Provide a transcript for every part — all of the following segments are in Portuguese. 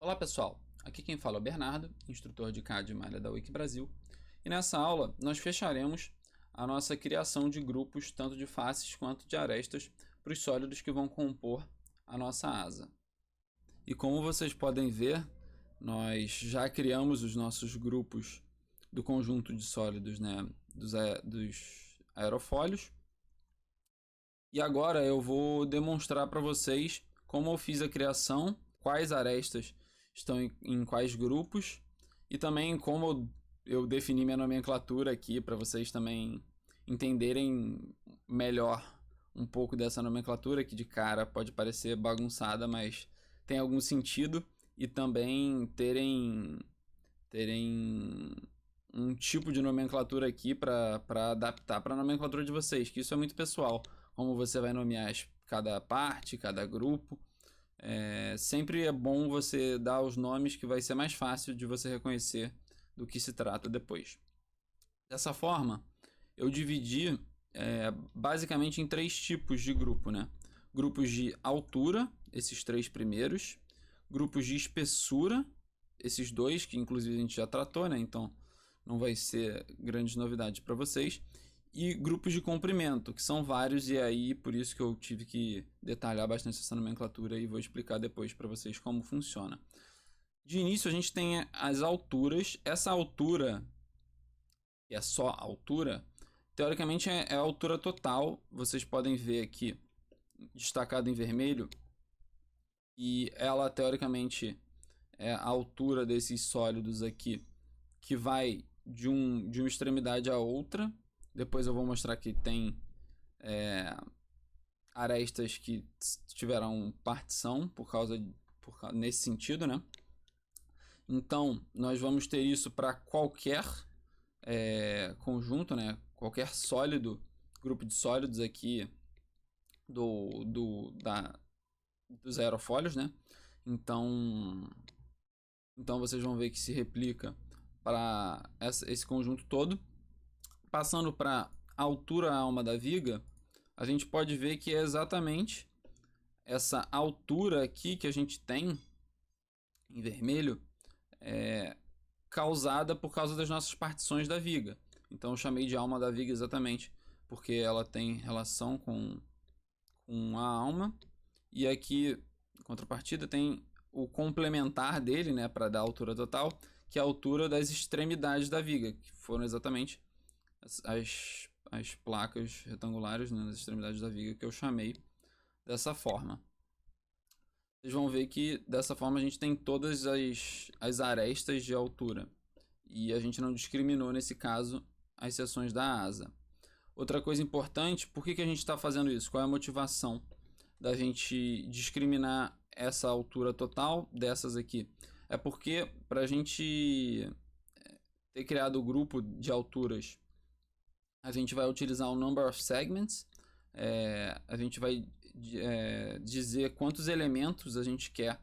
Olá pessoal, aqui quem fala é o Bernardo, instrutor de CAD e malha da Wiki Brasil, e nessa aula nós fecharemos a nossa criação de grupos tanto de faces quanto de arestas para os sólidos que vão compor a nossa asa. E como vocês podem ver, nós já criamos os nossos grupos do conjunto de sólidos, né, dos aerofólios, e agora eu vou demonstrar para vocês como eu fiz a criação, quais arestas estão em quais grupos e também como eu defini minha nomenclatura aqui para vocês também entenderem melhor um pouco dessa nomenclatura que de cara pode parecer bagunçada, mas tem algum sentido e também terem um tipo de nomenclatura aqui para adaptar para a nomenclatura de vocês, que isso é muito pessoal, como você vai nomear cada parte, cada grupo. Sempre é bom você dar os nomes que vai ser mais fácil de você reconhecer do que se trata depois. Dessa forma, eu dividi basicamente em três tipos de grupo, né? Grupos de altura, esses três primeiros, grupos de espessura, esses dois que inclusive a gente já tratou, né? Então não vai ser grandes novidades para vocês. E grupos de comprimento, que são vários, e aí por isso que eu tive que detalhar bastante essa nomenclatura e vou explicar depois para vocês como funciona. De início a gente tem as alturas. Essa altura, que é só altura, teoricamente é a altura total. Vocês podem ver aqui destacado em vermelho, e ela teoricamente é a altura desses sólidos aqui, que vai de uma extremidade a outra. Depois eu vou mostrar que tem arestas que tiveram partição nesse sentido, né? Então, nós vamos ter isso para qualquer conjunto, né? Qualquer sólido, grupo de sólidos aqui dos aerofólios, né? Então, vocês vão ver que se replica para esse conjunto todo. Passando para a altura alma da viga, a gente pode ver que é exatamente essa altura aqui que a gente tem em vermelho, causada por causa das nossas partições da viga. Então eu chamei de alma da viga exatamente porque ela tem relação com a alma. E aqui, em contrapartida, tem o complementar dele, né, para dar a altura total, que é a altura das extremidades da viga, que foram exatamente as placas retangulares, né, nas extremidades da viga, que eu chamei dessa forma. Vocês vão ver que dessa forma a gente tem todas as arestas de altura. E a gente não discriminou nesse caso as seções da asa. Outra coisa importante, por que a gente está fazendo isso? Qual é a motivação da gente discriminar essa altura total dessas aqui? É porque para a gente ter criado o grupo de alturas, a gente vai utilizar o number of segments. A gente vai dizer quantos elementos a gente quer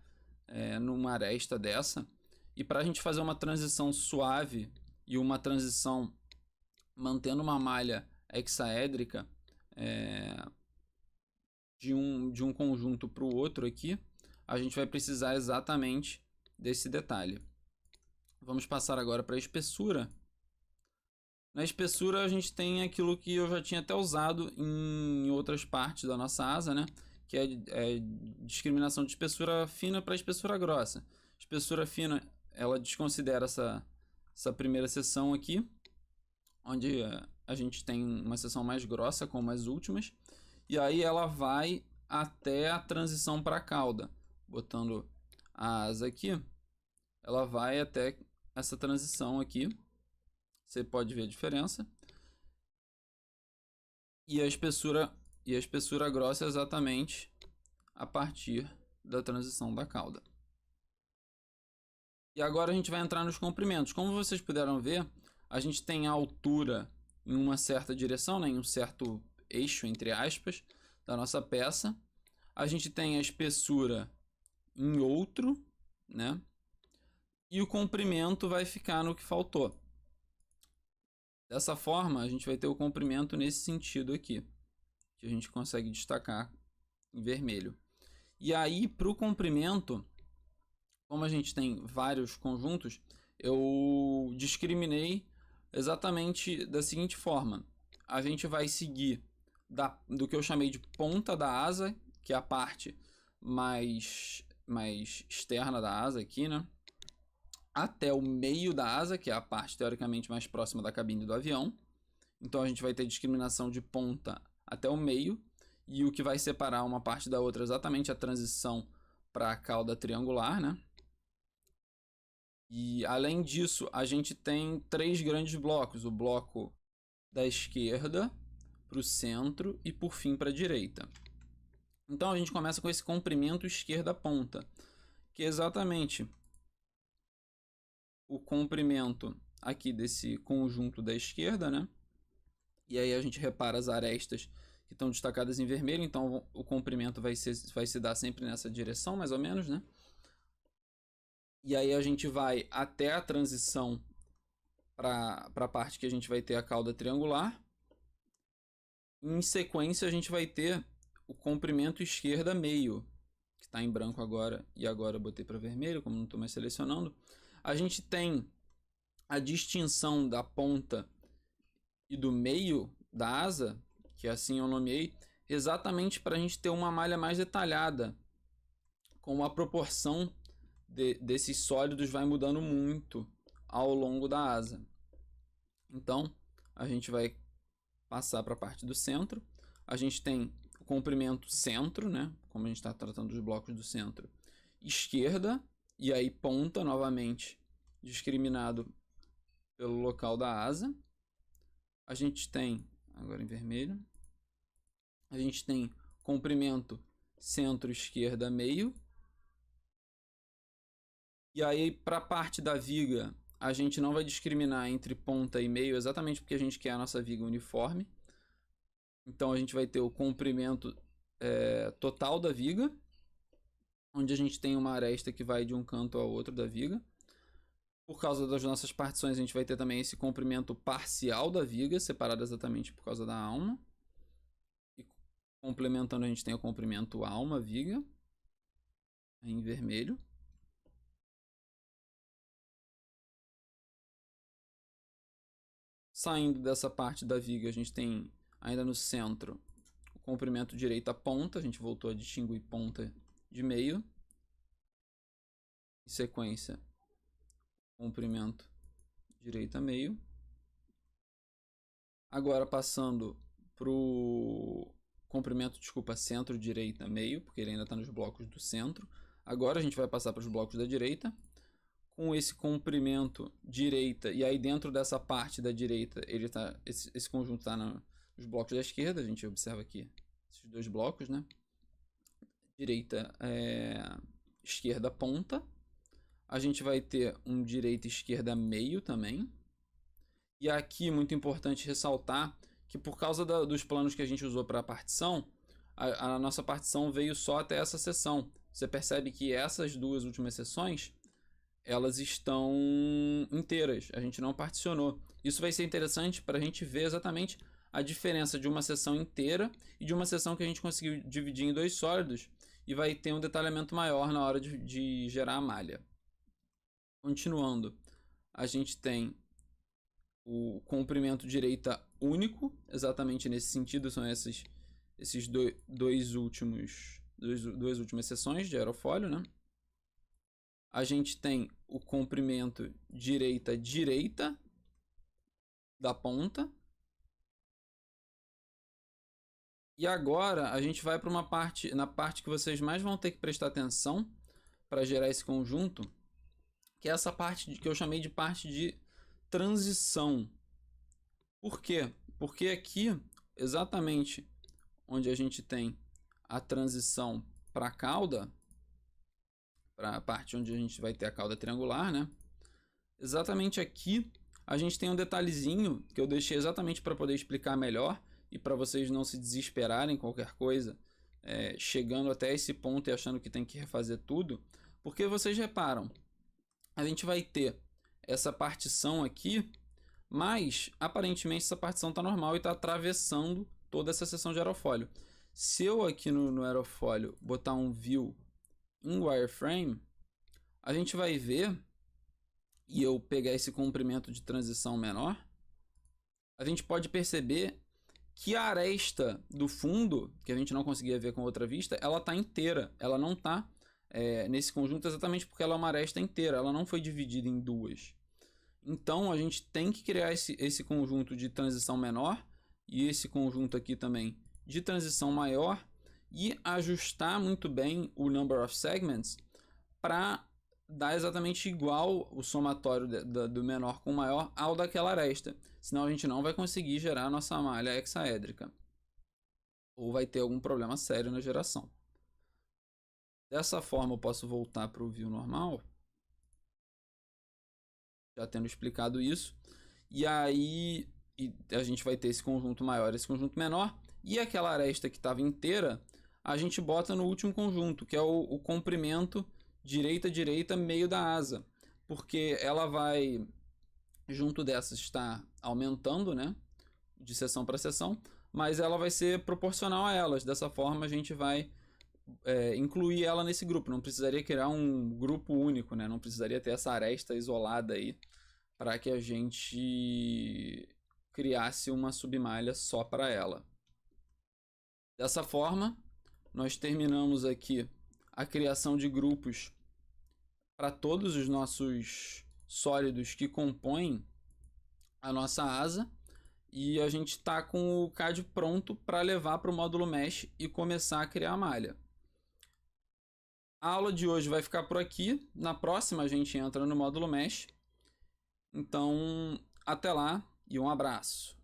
numa aresta dessa. E para a gente fazer uma transição suave e uma transição mantendo uma malha hexaédrica de um conjunto para o outro aqui, a gente vai precisar exatamente desse detalhe. Vamos passar agora para a espessura. Na espessura a gente tem aquilo que eu já tinha até usado em outras partes da nossa asa, né? Que é discriminação de espessura fina para espessura grossa. Espessura fina, ela desconsidera essa primeira seção aqui, onde a gente tem uma seção mais grossa, como as últimas, e aí ela vai até a transição para a cauda. Botando a asa aqui, ela vai até essa transição aqui. Você pode ver a diferença. E a espessura grossa é exatamente a partir da transição da cauda. E agora a gente vai entrar nos comprimentos. Como vocês puderam ver, a gente tem a altura em uma certa direção, né, em um certo eixo, entre aspas, da nossa peça. A gente tem a espessura em outro, né? E o comprimento vai ficar no que faltou. Dessa forma, a gente vai ter o comprimento nesse sentido aqui, que a gente consegue destacar em vermelho. E aí, para o comprimento, como a gente tem vários conjuntos, eu discriminei exatamente da seguinte forma. A gente vai seguir do que eu chamei de ponta da asa, que é a parte mais externa da asa aqui, né? Até o meio da asa, que é a parte teoricamente mais próxima da cabine do avião. Então a gente vai ter discriminação de ponta até o meio, e o que vai separar uma parte da outra é exatamente a transição para a cauda triangular, né? E além disso, a gente tem 3 grandes blocos: o bloco da esquerda para o centro e por fim para a direita. Então a gente começa com esse comprimento esquerda ponta, que é exatamente o comprimento aqui desse conjunto da esquerda, né? E aí a gente repara as arestas que estão destacadas em vermelho, então o comprimento vai se dar sempre nessa direção, mais ou menos, né? E aí a gente vai até a transição para a parte que a gente vai ter a cauda triangular. Em sequência a gente vai ter o comprimento esquerda meio, que está em branco agora, e agora eu botei para vermelho, como não estou mais selecionando. A gente tem a distinção da ponta e do meio da asa, que assim eu nomeei, exatamente para a gente ter uma malha mais detalhada, com a proporção desses sólidos vai mudando muito ao longo da asa. Então, a gente vai passar para a parte do centro. A gente tem o comprimento centro, né? Como a gente está tratando dos blocos do centro. Esquerda, e aí ponta novamente, discriminado pelo local da asa. A gente tem, agora em vermelho, a gente tem comprimento centro, esquerda, meio. E aí, para a parte da viga, a gente não vai discriminar entre ponta e meio, exatamente porque a gente quer a nossa viga uniforme. Então, a gente vai ter o comprimento total da viga, onde a gente tem uma aresta que vai de um canto ao outro da viga. Por causa das nossas partições, a gente vai ter também esse comprimento parcial da viga, separado exatamente por causa da alma. E complementando, a gente tem o comprimento alma-viga, em vermelho. Saindo dessa parte da viga, a gente tem ainda no centro o comprimento direita ponta. A gente voltou a distinguir ponta de meio. Em sequência, comprimento direita meio. Agora passando para o comprimento, centro direita meio, porque ele ainda está nos blocos do centro. Agora a gente vai passar para os blocos da direita. Com esse comprimento direita, e aí dentro dessa parte da direita, esse conjunto está nos blocos da esquerda. A gente observa aqui esses 2 blocos, né? Direita, esquerda ponta. A gente vai ter um direita esquerda meio também. E aqui, muito importante ressaltar que por causa dos planos que a gente usou para a partição, a nossa partição veio só até essa seção. Você percebe que essas 2 últimas seções, elas estão inteiras, a gente não particionou. Isso vai ser interessante para a gente ver exatamente a diferença de uma seção inteira e de uma seção que a gente conseguiu dividir em 2 sólidos, e vai ter um detalhamento maior na hora de gerar a malha. Continuando, a gente tem o comprimento direita único, exatamente nesse sentido, são esses duas últimas seções de aerofólio, né? A gente tem o comprimento direita da ponta. E agora a gente vai para uma parte, na parte que vocês mais vão ter que prestar atenção para gerar esse conjunto, que é essa parte que eu chamei de parte de transição. Por quê? Porque aqui, exatamente onde a gente tem a transição para a cauda, para a parte onde a gente vai ter a cauda triangular, né? Exatamente aqui a gente tem um detalhezinho que eu deixei exatamente para poder explicar melhor e para vocês não se desesperarem qualquer coisa, chegando até esse ponto e achando que tem que refazer tudo. Porque vocês reparam, a gente vai ter essa partição aqui, mas aparentemente essa partição está normal e está atravessando toda essa seção de aerofólio. Se eu aqui no aerofólio botar um view em wireframe, a gente vai ver, e eu pegar esse comprimento de transição menor, a gente pode perceber que a aresta do fundo, que a gente não conseguia ver com outra vista, ela está inteira. Ela não está nesse conjunto exatamente porque ela é uma aresta inteira. Ela não foi dividida em duas. Então, a gente tem que criar esse conjunto de transição menor e esse conjunto aqui também de transição maior e ajustar muito bem o number of segments para dar exatamente igual o somatório do menor com o maior ao daquela aresta. Senão a gente não vai conseguir gerar a nossa malha hexaédrica. Ou vai ter algum problema sério na geração. Dessa forma eu posso voltar para o view normal. Já tendo explicado isso. E aí a gente vai ter esse conjunto maior, esse conjunto menor. E aquela aresta que estava inteira, a gente bota no último conjunto, que é o comprimento direita, meio da asa. Porque ela vai, junto dessas, estar aumentando, né? De seção para seção. Mas ela vai ser proporcional a elas. Dessa forma a gente vai incluir ela nesse grupo. Não precisaria criar um grupo único, né? Não precisaria ter essa aresta isolada aí para que a gente criasse uma submalha só para ela. Dessa forma, nós terminamos aqui a criação de grupos para todos os nossos sólidos que compõem a nossa asa. E a gente está com o CAD pronto para levar para o módulo Mesh e começar a criar a malha. A aula de hoje vai ficar por aqui. Na próxima a gente entra no módulo Mesh. Então, até lá e um abraço.